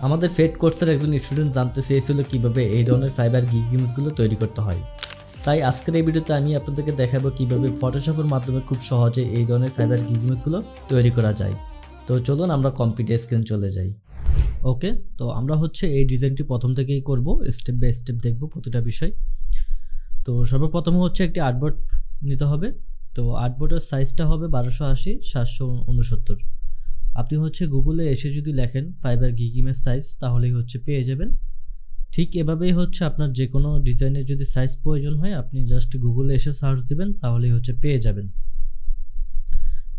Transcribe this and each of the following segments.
আমাদের ফেড কোর্সের একজন স্টুডেন্ট জানতে চেয়েছিল কিভাবে এই ধরনের ফাইবার গিগ ইমেজগুলো তৈরি করতে হয়। তাই আজকের এই ভিডিওতে আমি আপনাদেরকে দেখাবো কিভাবে ফটোশপের মাধ্যমে খুব সহজে এই ধরনের ফাইবার গিগ ইমেজগুলো তৈরি করা যায়। তো চলুন আমরা কম্পিউটার স্ক্রিন চলে যাই। ওকে, তো আমরা এই ডিজাইনটি প্রথম থেকেই করব, স্টেপ বাই স্টেপ দেখব প্রতিটা বিষয়। তো সর্বপ্রথম একটি আর্টবোর্ড নিতে হবে। তো আর্টবোর্ডের সাইজটা হবে 1280x769। আপনি গুগলে এসে যদি লেখেন ফাইবার গিগ ইমেজ সাইজ তাহলেই পেয়ে যাবেন। ঠিক এভাবেই আপনার যে কোনো ডিজাইনের যদি সাইজ প্রয়োজন হয় আপনি জাস্ট গুগলে এসে সার্চ দিবেন তাহলেই পেয়ে যাবেন।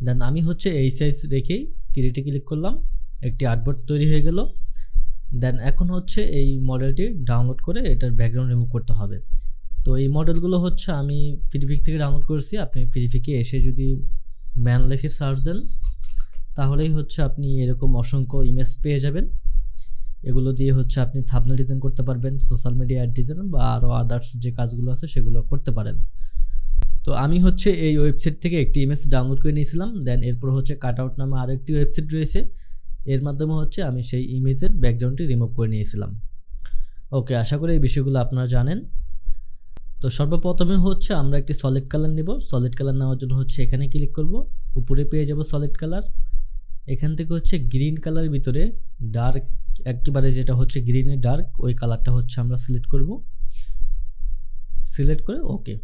দেন আমি এই সাইজ রেখেই ক্রিয়েটে ক্লিক করলাম, একটি আর্টবোর্ড তৈরি হয়ে গেল। দেন এখন এই মডেলটি ডাউনলোড করে এটার ব্যাকগ্রাউন্ড রিমুভ করতে হবে। তো এই মডেলগুলো আমি ফ্রিপিক থেকে ডাউনলোড করেছি। আপনি ফ্রিপিকে এসে যদি ম্যান লেখে সার্চ দেন তাহলেই আপনি এরকম অসংখ্য ইমেজ পেয়ে যাবেন। এগুলো দিয়ে আপনি থাম্বনেল ডিজাইন করতে পারবেন, সোশ্যাল মিডিয়া অ্যাড ডিজাইন বা আরও আদার্স যে কাজগুলো আছে সেগুলো করতে পারেন। তো আমি এই ওয়েবসাইট থেকে একটি ইমেজ ডাউনলোড করে নিয়েছিলাম। দেন এরপর কাটআউট নামে আরেকটি ওয়েবসাইট রয়েছে, এর মাধ্যমে আমি সেই ইমেজের ব্যাকগ্রাউন্ডটি রিমুভ করে নিয়েছিলাম। ওকে, আশা করি এই বিষয়গুলো আপনারা জানেন। তো সর্বপ্রথমে আমরা একটি সলিড কালার নেব। সলিড কালার নেওয়ার জন্য এখানে ক্লিক করব, উপরে পেয়ে যাব সলিড কালার। এখান থেকে গ্রিন কালার ভিতরে ডার্ক একেবারে যেটা গ্রিনের ডার্ক ওই কালারটা আমরা সিলেক্ট করব। সিলেক্ট করে ওকে।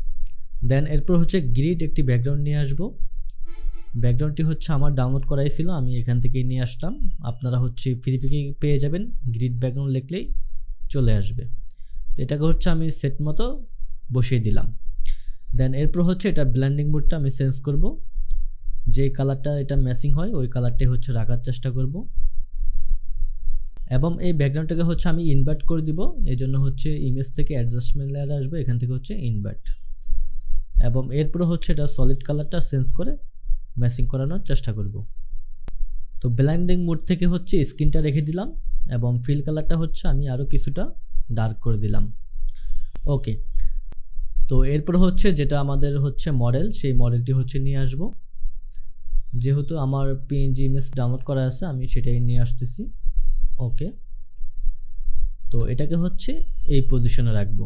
দেন এরপর গ্রিড একটি ব্যাকগ্রাউন্ড নিয়ে আসব। ব্যাকগ্রাউন্ডটি আমার ডাউনলোড করাই ছিল, আমি এখান থেকেই নিয়ে আসলাম। আপনারা ফ্রিপিকে পেয়ে যাবেন, গ্রিড ব্যাকগ্রাউন্ড লিখলেই চলে আসবে। তো এটাকে আমি সেট মতো বসিয়ে দিলাম। দেন এরপর এটা ব্লেন্ডিং মোডটা আমি চেঞ্জ করব, যে কালারটা এটা ম্যাচিং হয় ওই কালারটাই রাখার চেষ্টা করব। এবং এই ব্যাকগ্রাউন্ডটাকে আমি ইনভার্ট করে দিব। এই জন্য ইমেজ থেকে অ্যাডজাস্টমেন্ট লেয়ার আসবে, এখান থেকে ইনভার্ট। এবং এরপর এটা সলিড কালারটা চেঞ্জ করে ম্যাচিং করানোর চেষ্টা করব। তো ব্লেন্ডিং মোড থেকে স্ক্রিনটা রেখে দিলাম এবং ফিল কালারটা আমি আরও কিছুটা ডার্ক করে দিলাম। ওকে, তো এরপর যেটা আমাদের মডেল, সেই মডেলটি নিয়ে আসব। যেহেতু আমার পিএনজি ইমেজ ডাউনলোড করা আছে আমি সেটাই নিয়ে আসতেছি। ওকে, তো এটাকে এই পজিশনে রাখবো।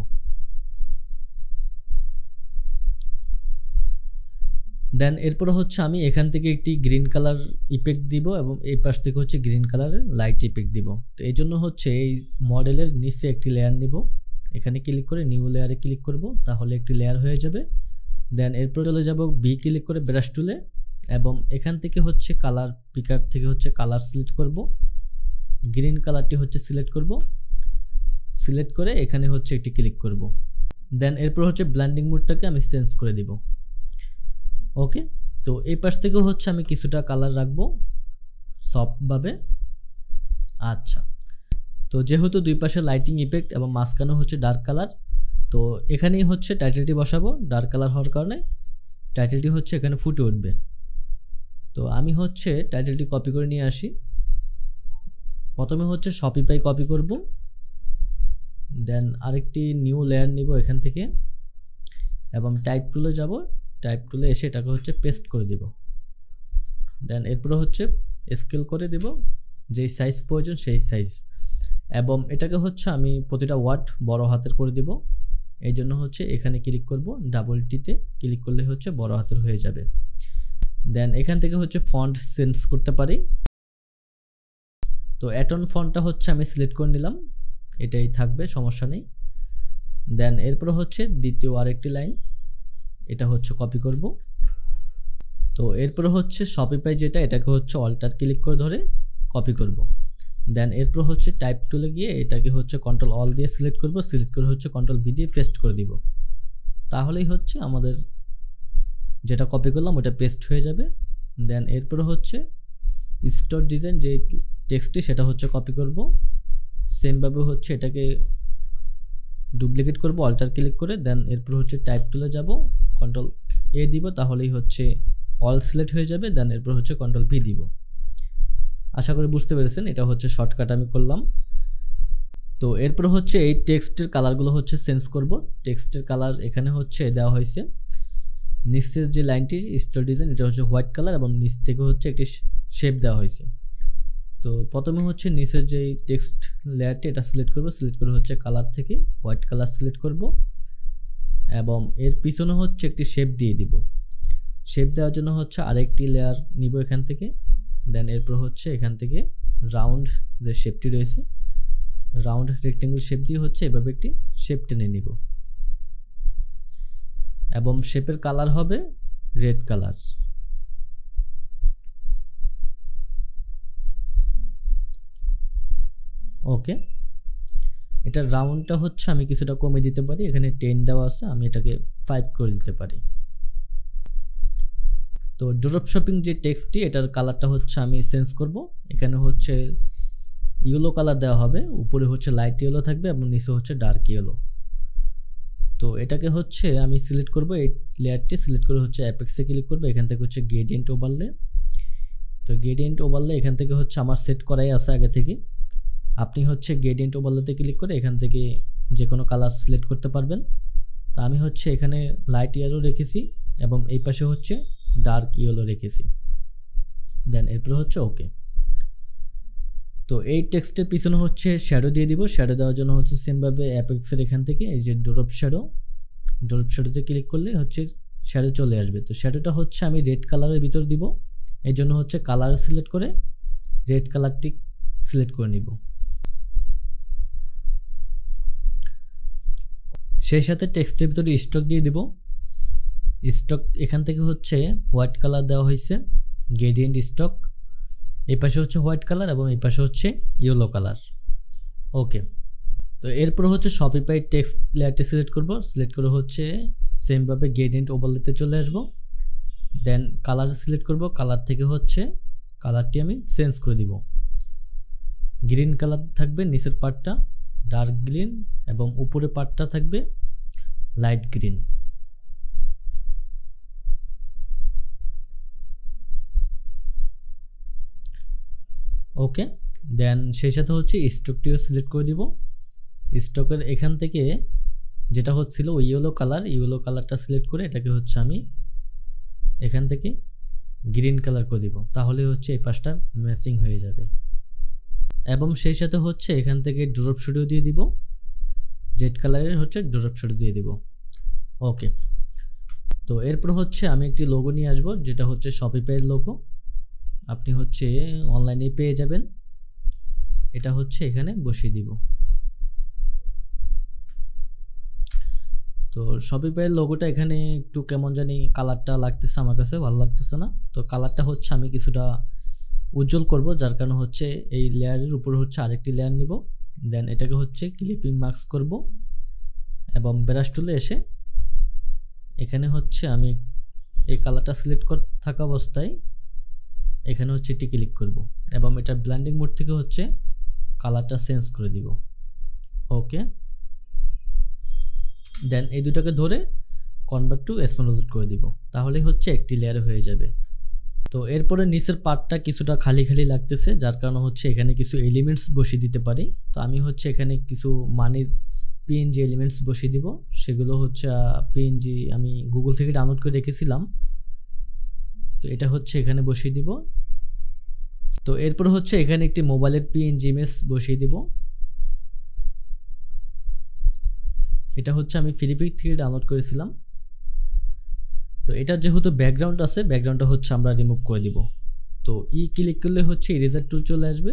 দেন এরপর আমি এখান থেকে একটি গ্রিন কালার ইফেক্ট দিব এবং এই পাশ থেকে গ্রিন কালারের লাইট ইফেক্ট দিব। তো এই জন্য এই মডেলের নিচে একটি লেয়ার নিব, এখানে ক্লিক করে নিউ লেয়ারে ক্লিক করব, তাহলে একটি লেয়ার হয়ে যাবে। দেন এরপর চলে যাব বি ক্লিক করে ব্রাশ টুলে এবং এখান থেকে কালার পিকার থেকে কালার সিলেক্ট করব। গ্রিন কালারটি সিলেক্ট করব, সিলেক্ট করে এখানে একটি ক্লিক করব। দেন এরপর ব্লেন্ডিং মোডটাকে আমি চেঞ্জ করে দিব। ওকে, তো এই পাশ থেকে আমি কিছুটা কালার রাখবো সফটভাবে। আচ্ছা, তো যেহেতু দুই পাশে লাইটিং ইফেক্ট এবং মাঝখানে ডার্ক কালার, তো এখানেই টাইটেলটি বসাবো। ডার্ক কালার হওয়ার কারণে টাইটেলটি এখানে ফুটে উঠবে। তো আমি টাইটেলটি কপি করে নিয়ে আসি। প্রথমে শপিফাই কপি করব, দেন আরেকটি নিউ লেয়ার নিব এখান থেকে এবং টাইপ টুলে যাব। টাইপ টুলে এসে এটাকে পেস্ট করে দিব। দেন এরপর স্কেল করে দিব, যেই সাইজ প্রয়োজন সেই সাইজ। এবং এটাকে আমি প্রতিটা ওয়ার্ড বড় হাতের করে দিব। এই জন্য এখানে ক্লিক করব, ডাবল টিতে ক্লিক করলে বড় হাতের হয়ে যাবে। দেন এখান থেকে ফন্ট চেঞ্জ করতে পারি। তো অ্যাটন ফন্টটা আমি সিলেক্ট করে নিলাম, এটাই থাকবে, সমস্যা নেই। দেন এরপর দ্বিতীয় আরেকটি লাইন, এটা কপি করব। তো এরপর শপিফাই যেটা এটাকে অল্টার ক্লিক করে ধরে কপি করব। দেন এরপর টাইপ টুলে গিয়ে এটাকে কন্ট্রোল অল দিয়ে সিলেক্ট করব, সিলেক্ট করে কন্ট্রোল ভি দিয়ে পেস্ট করে দিব। তাহলেই আমাদের যেটা কপি করলাম ওটা পেস্ট হয়ে যাবে। দেন এরপর স্টোর ডিজাইন যে টেক্সটটি সেটা কপি করব, সেমভাবে এটাকে ডুপ্লিকেট করব অল্টার ক্লিক করে। দেন এরপর টাইপ টুলে যাব, কন্ট্রোল এ দিব, তাহলেই অল সিলেক্ট হয়ে যাবে। দেন এরপর কন্ট্রোল ভি দিব। আশা করি বুঝতে পেরেছেন, এটা শর্টকাট আমি করলাম। তো এরপর এই টেক্সটের কালারগুলো চেঞ্জ করব। টেক্সটের কালার এখানে দেওয়া হয়েছে, নিচের যে লাইনটি স্টোর ডিজাইন এটা হোয়াইট কালার এবং নিচ থেকে একটি শেপ দেওয়া হয়েছে। তো প্রথমে হচ্ছে নিচের যে টেক্সট লেয়ারটি এটা সিলেক্ট করব, সিলেক্ট করে হচ্ছে কালার থেকে হোয়াইট কালার সিলেক্ট করব এবং এর পিছনে হচ্ছে একটি শেপ দিয়ে দিব। শেপ দেওয়ার জন্য হচ্ছে আরেকটি লেয়ার নিব এখান থেকে, দেন এরপর হচ্ছে এখান থেকে রাউন্ড যে শেপটি রয়েছে রাউন্ড রেক্টেঙ্গেল শেপ দিয়ে হচ্ছে এভাবে একটি শেপ টেনে নিব এবং শেপের কালার হবে রেড কালার। ওকে, এটার রাউন্ডটা হচ্ছে আমি কিছুটা কমে দিতে পারি, এখানে 10 দেওয়া আছে, আমি এটাকে 5 করে দিতে পারি। তো ড্রপ শপিং যে টেক্সটটি এটার কালারটা হচ্ছে আমি চেঞ্জ করব, এখানে হচ্ছে ইয়েলো কালার দেওয়া হবে, উপরে হচ্ছে লাইট ইয়েলো থাকবে এবং নিচে হচ্ছে ডার্ক ইয়েলো। তো এটাকে হচ্ছে আমি সিলেক্ট করব, এই লেয়ারটি সিলেক্ট করে হচ্ছে অ্যাপেক্সে ক্লিক করব, এখান থেকে হচ্ছে গ্রেডিয়েন্ট ওভারলে। তো গ্রেডিয়েন্ট ওভারলে এখান থেকে হচ্ছে আমার সেট করাই আছে আগে থেকে, আপনি হচ্ছে গ্রেডিয়েন্ট ওভারলেতে ক্লিক করে এখান থেকে যে কোনো কালার সিলেক্ট করতে পারবেন। তো আমি হচ্ছে এখানে লাইট ইয়েলো রেখেছি এবং এই পাশে হচ্ছে ডার্ক ইয়েলো রেখেছি, দেন এরপর হচ্ছে ওকে। তো এই টেক্সটের পিছনে হচ্ছে শ্যাডো দিয়ে দিব, শ্যাডো দেওয়ার জন্য হচ্ছে সেমভাবে অ্যাপেক্সের এখান থেকে এই যে ড্রপ শ্যাডোতে ক্লিক করলে হচ্ছে শ্যাডো চলে আসবে। তো শ্যাডোটা হচ্ছে আমি রেড কালারের ভিতর দিব, এই জন্য হচ্ছে কালার সিলেক্ট করে রেড কালারটি সিলেক্ট করে নিব। সেই সাথে টেক্সটের ভিতরে স্টক দিয়ে দিব, স্টক এখান থেকে হচ্ছে হোয়াইট কালার দেওয়া হয়েছে, গ্রেডিয়েন্ট স্টক, এই পাশে হচ্ছে হোয়াইট কালার এবং এই পাশে হচ্ছে ইয়েলো কালার। ওকে, তো এরপর হচ্ছে শপিফাই টেক্সট লেয়ারটি সিলেক্ট করব, সিলেক্ট করে হচ্ছে সেমভাবে গ্রেডিয়েন্ট ওভারলেতে চলে আসব, দেন কালার সিলেক্ট করব, কালার থেকে হচ্ছে কালারটি আমি চেঞ্জ করে দিব, গ্রিন কালার থাকবে নিচের পার্টটা ডার্ক গ্রিন এবং উপরের পার্টটা থাকবে লাইট গ্রিন। ওকে, দেন সেই সাথে হচ্ছে স্টকটিও সিলেক্ট করে দিব, স্টকের এখান থেকে যেটা হচ্ছিল ওই ইয়েলো কালারটা সিলেক্ট করে এটাকে হচ্ছে আমি এখান থেকে গ্রিন কালার করে দিব, তাহলে হচ্ছে এই পাশটা ম্যাচিং হয়ে যাবে। এবং সেই সাথে হচ্ছে এখান থেকে ড্রপ শ্যাডো দিয়ে দিব, রেড কালারের হচ্ছে ড্রপ শ্যাডো দিয়ে দিব। ওকে, তো এরপর হচ্ছে আমি একটি লোগো নিয়ে আসব, যেটা হচ্ছে শপিফাইয়ের লোগো, আপনি হচ্ছে অনলাইনে পেয়ে যাবেন, এটা হচ্ছে এখানে বসিয়ে দিব। তো শপিফাইয়ের লোগোটা এখানে একটু কেমন জানি কালারটা লাগতেছে, আমার কাছে ভালো লাগতেছে না, তো কালারটা হচ্ছে আমি কিছুটা উজ্জ্বল করব, যার কারণে হচ্ছে এই লেয়ারের উপরে হচ্ছে আরেকটি লেয়ার নিব, দেন এটাকে হচ্ছে ক্লিপিং মাস্ক করব এবং ব্রাশ টুলে এসে এখানে হচ্ছে আমি এই কালারটা সিলেক্ট থাকা অবস্থায় এখানে হচ্ছে এটি ক্লিক করব এবং এটা ব্লেন্ডিং মোড থেকে হচ্ছে কালারটা চেঞ্জ করে দিব। ওকে, দেন এই দুটাকে ধরে কনভার্ট টু স্মল করে দিব, তাহলেই হচ্ছে একটি লেয়ার হয়ে যাবে। তো এরপরে নিচের পার্টটা কিছুটা খালি লাগতেছে, যার কারণে হচ্ছে এখানে কিছু এলিমেন্টস বসিয়ে দিতে পারি। তো আমি হচ্ছে এখানে কিছু মানির পিএনজি এলিমেন্টস বসিয়ে দিব, সেগুলো হচ্ছে পিএনজি আমি গুগল থেকে ডাউনলোড করে রেখেছিলাম, তো এটা হচ্ছে এখানে বসিয়ে দিব। তো এরপর হচ্ছে এখানে একটি মোবাইলের পিএনজি ইমেজ বসিয়ে দিব, এটা হচ্ছে আমি ফিলিপিক থেকে ডাউনলোড করেছিলাম। তো এটা যেহেতু ব্যাকগ্রাউন্ড আছে, ব্যাকগ্রাউন্ডটা হচ্ছে আমরা রিমুভ করে দিব। তো ক্লিক করলে হচ্ছে ইরেজার টুল চলে আসবে,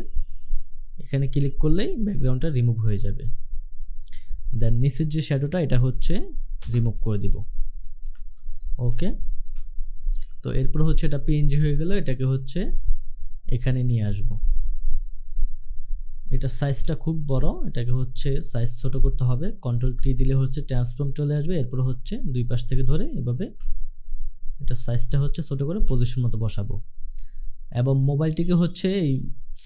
এখানে ক্লিক করলেই ব্যাকগ্রাউন্ডটা রিমুভ হয়ে যাবে। দেন নিচের যে শ্যাডোটা এটা হচ্ছে রিমুভ করে দিব। ওকে, তো এরপর হচ্ছে এটা পিএনজি হয়ে গেল, এটাকে হচ্ছে এখানে নিয়ে আসব। এটা সাইজটা খুব বড়, এটাকে হচ্ছে সাইজ ছোট করতে হবে, কন্ট্রোল টি দিলে হচ্ছে ট্রান্সফর্ম চলে আসবে, এরপর হচ্ছে দুই পাশ থেকে ধরে এভাবে এটা সাইজটা হচ্ছে ছোট করে পজিশন মতো বসাবো এবং মোবাইলটিকে হচ্ছে এই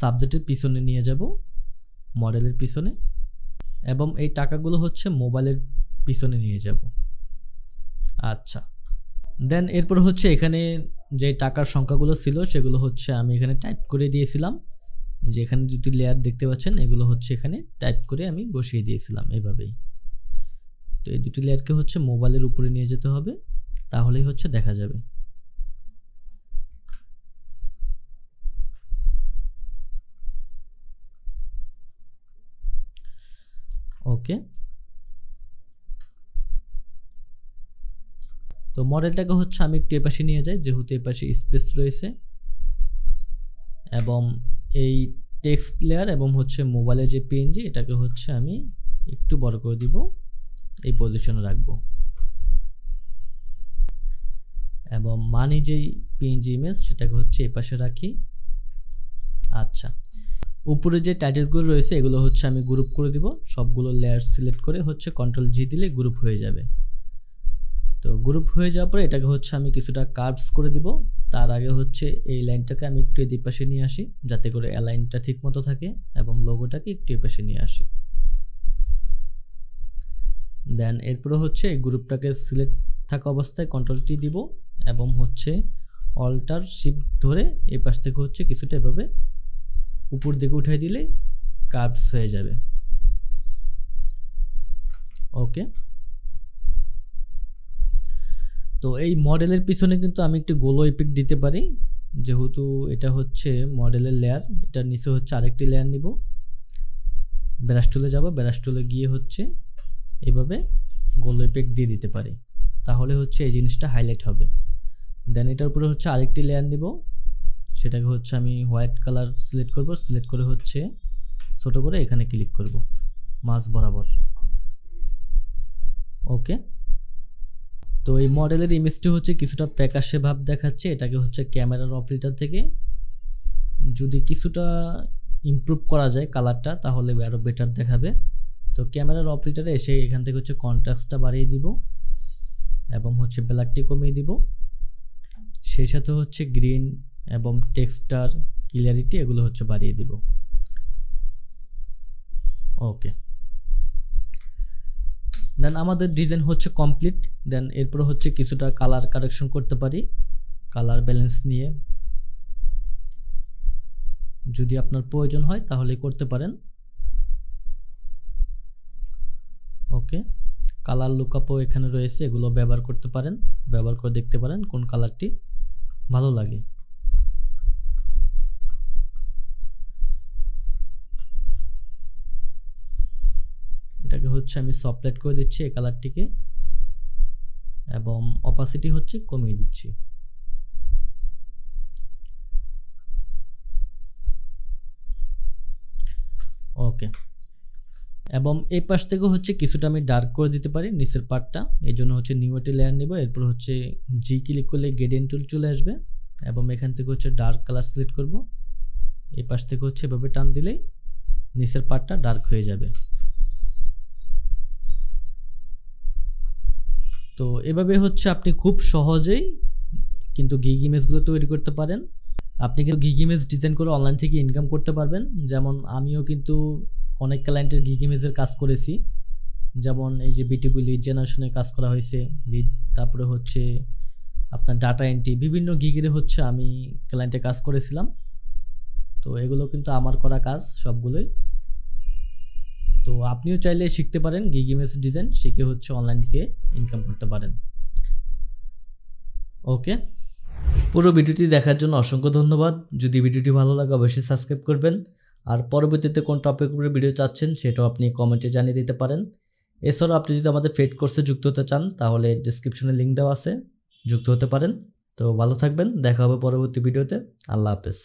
সাবজেক্টের পিছনে নিয়ে যাব, মডেলের পিছনে, এবং এই টাকাগুলো হচ্ছে মোবাইলের পিছনে নিয়ে যাব। আচ্ছা, দেন এরপর হচ্ছে এখানে যে টাকার সংখ্যাগুলো ছিল সেগুলো হচ্ছে আমি এখানে টাইপ করে দিয়েছিলাম, যে এখানে দুটি লেয়ার দেখতে পাচ্ছেন, এগুলো হচ্ছে এখানে টাইপ করে আমি বসিয়ে দিয়েছিলাম এইভাবেই। তো এই দুটি লেয়ারকে হচ্ছে মোবাইলের উপরে নিয়ে যেতে হবে, তাহলেই হচ্ছে দেখা যাবে। ওকে, তো মডেলটাকে হচ্ছে আমি একটু এপাশে নিয়ে যাই, যেহেতু এপাশে স্পেস রয়েছে, এবং এই টেক্সট লেয়ার এবং হচ্ছে মোবাইলের যে পিএনজি এটাকে হচ্ছে আমি একটু বড় করে দিব, এই পজিশনে রাখবো, এবং মানি যেই পিএনজি ইমেজ সেটাকে হচ্ছে এই পাশে রাখি। আচ্ছা, উপরে যে টাইটেলগুলো রয়েছে এগুলো হচ্ছে আমি গ্রুপ করে দিব, সবগুলো লেয়ার সিলেক্ট করে হচ্ছে কন্ট্রোল জি দিলে গ্রুপ হয়ে যাবে। তো গ্রুপ হয়ে যাওয়ার পরে এটাকে হচ্ছে আমি কিছুটা কার্ভস করে দিব। তার আগে হচ্ছে এই লাইনটাকে আমি একটু এদিক পাশে নিয়ে আসি, যাতে করে অ্যালাইনটা ঠিক মতো থাকে, এবং লোগোটাকে একটু এই পাশে নিয়ে আসি। দেন এরপরে হচ্ছে এই গ্রুপটাকে সিলেক্ট থাকা অবস্থায় কন্ট্রোল টি দিব, এবং হচ্ছে অল্টার শিফট ধরে এই পাশ থেকে হচ্ছে কিছুটা এভাবে উপর দিকে উঠাই দিলে কার্ভস হয়ে যাবে। ওকে, তো এই মডেলের পিছনে কিন্তু আমি একটু গোলো ইফেক্ট দিতে পারি, যেহেতু এটা হচ্ছে মডেলের লেয়ার, এটার নিচে হচ্ছে আরেকটি লেয়ার নিব, ব্রাশ টুলে যাব, ব্রাশ টুলে গিয়ে হচ্ছে এভাবে গোলো ইফেক্ট দিয়ে দিতে পারি, তাহলে হচ্ছে এই জিনিসটা হাইলাইট হবে। দেন এটার উপরে হচ্ছে আরেকটি লেয়ার নিব, সেটাকে হচ্ছে আমি হোয়াইট কালার সিলেক্ট করব, সিলেক্ট করে হচ্ছে ছোট করে এখানে ক্লিক করব মাঝ বরাবর। ওকে, তো এই মডেলের ইমেজটি হচ্ছে কিছুটা প্যাকাশে ভাব দেখাচ্ছে, এটাকে হচ্ছে ক্যামেরার র ফিল্টার থেকে যদি কিছুটা ইমপ্রুভ করা যায় কালারটা, তাহলে আরও বেটার দেখাবে। তো ক্যামেরার র ফিল্টারে এসে এখান থেকে হচ্ছে কন্ট্রাস্টটা বাড়িয়ে দিব, এবং হচ্ছে ব্ল্যাকটি কমিয়ে দিব, সেই সাথে হচ্ছে গ্রিন এবং টেক্সচার ক্লিয়ারিটি এগুলো হচ্ছে বাড়িয়ে দিব। ওকে, দেন আমাদের ডিজাইন হচ্ছে কমপ্লিট। দেন এরপর হচ্ছে কিছুটা কালার কারেকশন করতে পারি, কালার ব্যালেন্স নিয়ে যদি আপনার প্রয়োজন হয় তাহলে করতে পারেন। ওকে, কালার লুকআপও এখানে রয়েছে, এগুলো ব্যবহার করতে পারেন, ব্যবহার করে দেখতে পারেন কোন কালারটি ভালো লাগে। এটাকে হচ্ছে আমি সফট লাইট করে দিচ্ছি এই কালারটিকে, এবং অপাসিটি হচ্ছে কমিয়ে দিচ্ছি। ওকে, এবং এই পাশ থেকে হচ্ছে কিছুটা আমি ডার্ক করে দিতে পারি নিচের পার্টটা, এই জন্য হচ্ছে নিউ একটা লেয়ার নেব, এরপর হচ্ছে জি ক্লিক করলে গ্রেডিয়েন্ট টুল চলে আসবে, এবং এখান থেকে হচ্ছে ডার্ক কালার সিলেক্ট করব, এই পাশ থেকে হচ্ছে এভাবে টান দিলেই নিচের পার্টটা ডার্ক হয়ে যাবে। তো এভাবে হচ্ছে আপনি খুব সহজেই কিন্তু গিগ ইমেজগুলো তৈরি করতে পারেন। আপনি কিন্তু গিগ ইমেজ ডিজাইন করে অনলাইন থেকে ইনকাম করতে পারবেন। যেমন আমিও কিন্তু অনেক ক্লায়েন্টের গিগ ইমেজের কাজ করেছি, যেমন এই যে বিটিবি লিড জেনারেশনে কাজ করা হয়েছে, লিড, তারপরে হচ্ছে আপনার ডাটা এন্ট্রি, বিভিন্ন গিগের হচ্ছে আমি ক্লায়েন্টে কাজ করেছিলাম। তো এগুলো কিন্তু আমার করা কাজ সবগুলোই। তো আপনিও চাইলে শিখতে পারেন গিগ ইমেজ ডিজাইন, শিখে হচ্ছে অনলাইন থেকে ইনকাম করতে পারেন। ওকে, পুরো ভিডিওটি দেখার জন্য অসংখ্য ধন্যবাদ। যদি ভিডিওটি ভালো লাগে অবশ্যই সাবস্ক্রাইব করবেন, আর পরবর্তীতে কোন টপিকের উপরে ভিডিও চাচ্ছেন সেটাও আপনি কমেন্টে জানিয়ে দিতে পারেন। এছাড়াও আপনি যদি আমাদের পেইড কোর্সে যুক্ত হতে চান তাহলে ডেসক্রিপশনে লিঙ্ক দেওয়া আছে, যুক্ত হতে পারেন। তো ভালো থাকবেন, দেখা হবে পরবর্তী ভিডিওতে। আল্লাহ হাফেজ।